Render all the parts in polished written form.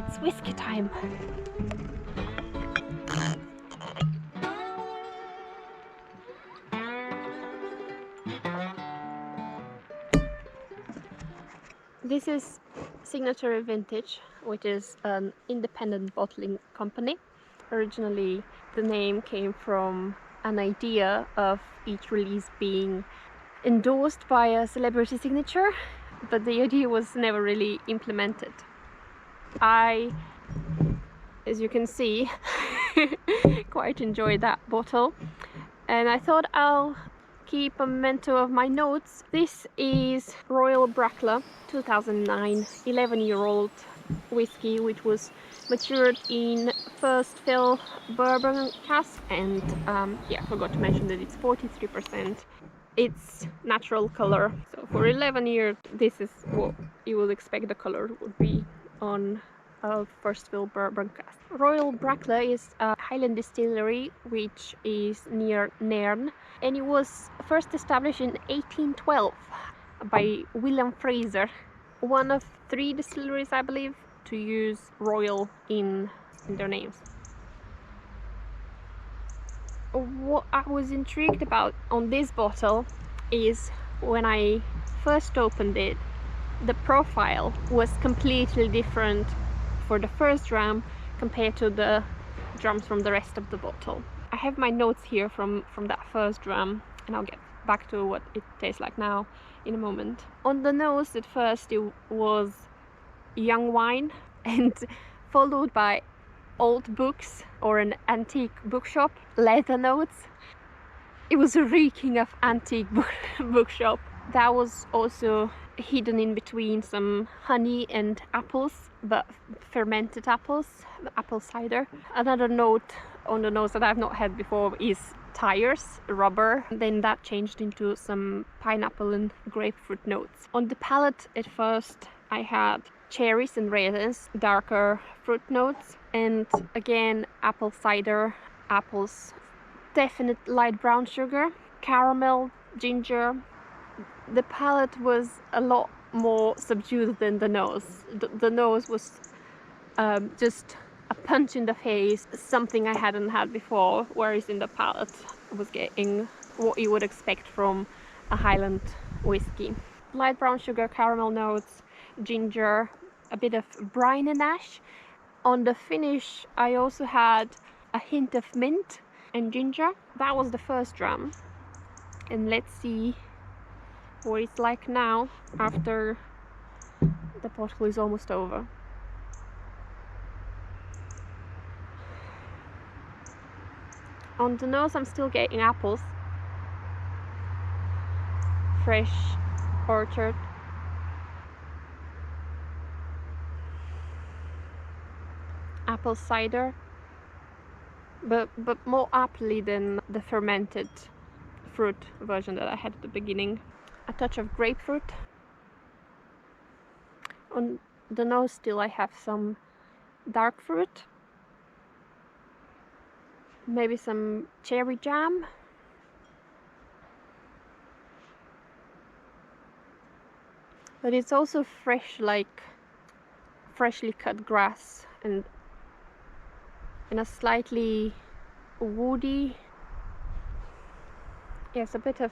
It's whiskey time. This is Signatory Vintage, which is an independent bottling company. Originally, the name came from an idea of each release being endorsed by a celebrity signature, but the idea was never really implemented. I, as you can see, quite enjoy that bottle, and I thought I'll keep a memento of my notes. This is Royal Brackla 2009 11-year-old whiskey, which was matured in first fill bourbon cask, and yeah, I forgot to mention that it's 43%. It's natural color, so for 11 years this is what you would expect the color would be on a first fill bourbon cask. Royal Brackla is a Highland distillery which is near Nairn, and it was first established in 1812 by William Fraser, one of 3 distilleries, I believe, to use Royal in their names. What I was intrigued about on this bottle is when I first opened it, the profile was completely different for the first dram compared to the drams from the rest of the bottle. I have my notes here from that first dram, and I'll get back to what it tastes like now in a moment. On the nose, at first it was young wine, and followed by old books or an antique bookshop, leather notes. It was reeking of antique bookshop. That was also hidden in between some honey and apples, but fermented apples, apple cider. Another note on the nose that I've not had before is tires, rubber. Then that changed into some pineapple and grapefruit notes. On the palate, at first I had cherries and raisins, darker fruit notes, and again apple cider, apples, definite light brown sugar, caramel, ginger. The palate was a lot more subdued than the nose. The nose was just a punch in the face, something I hadn't had before, whereas in the palate I was getting what you would expect from a Highland whiskey. Light brown sugar, caramel notes, ginger, a bit of brine and ash. On the finish I also had a hint of mint and ginger. That was the first dram, and let's see what it's like now after the bottle is almost over. On the nose I'm still getting apples, fresh orchard. Apple cider, but more appley than the fermented fruit version that I had at the beginning. A touch of grapefruit. On the nose still I have some dark fruit, maybe some cherry jam, but it's also fresh, like freshly cut grass, and a slightly woody, yes, a bit of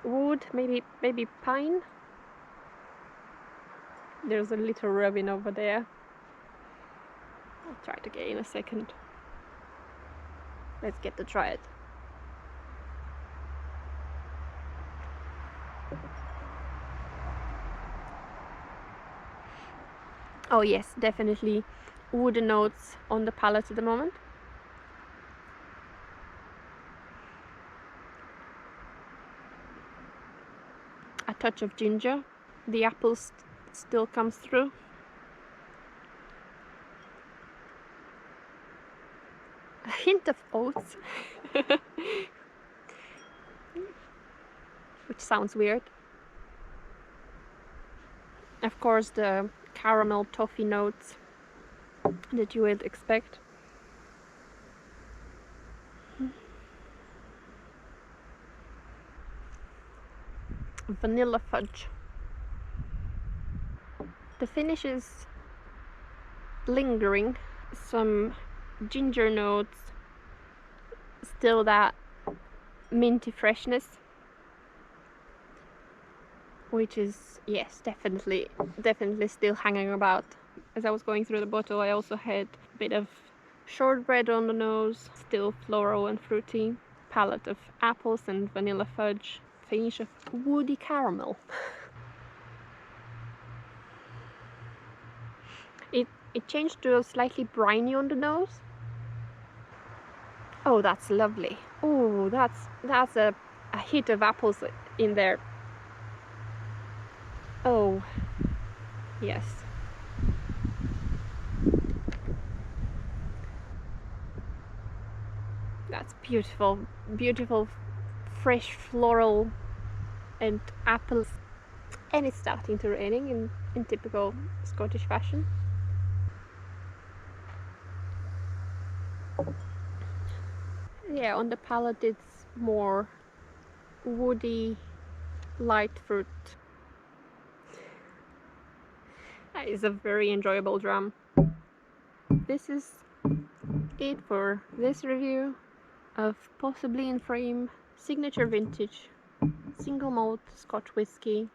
wood, maybe pine. There's a little robin over there. I'll try it again in a second. Let's get to try it. Oh yes, definitely wooden notes on the palate at the moment. A touch of ginger. The apples still comes through. A hint of oats, which sounds weird. Of course, the caramel toffee notes that you would expect. Vanilla fudge. The finish is lingering, some ginger notes, still that minty freshness, which is, yes, definitely still hanging about. As I was going through the bottle, I also had a bit of shortbread on the nose, still floral and fruity, palette of apples and vanilla fudge, finish of woody caramel. It changed to a slightly briny on the nose. Oh, that's lovely. Oh, that's a hit of apples in there. Oh, yes. That's beautiful, beautiful, fresh floral and apples. And it's starting to raining in typical Scottish fashion. Yeah, on the palate it's more woody, light fruit. That is a very enjoyable dram. This is it for this review of Possibly in Frame Signature Vintage Single Malt Scotch Whisky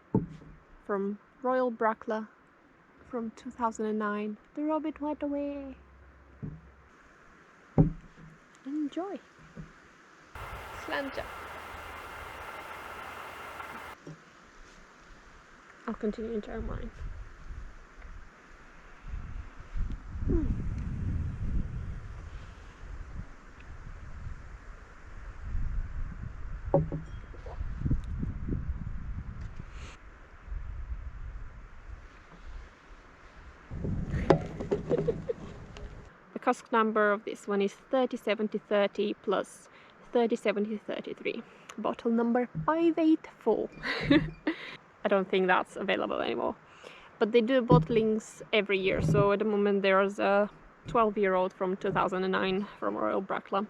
from Royal Brackla from 2009. The rabbit went away. Enjoy. Slanja. I'll continue in German. The cask number of this one is 307030 plus 307033. Bottle number 584. I don't think that's available anymore. But they do bottlings every year, so at the moment there's a 12-year-old from 2009 from Royal Brackla.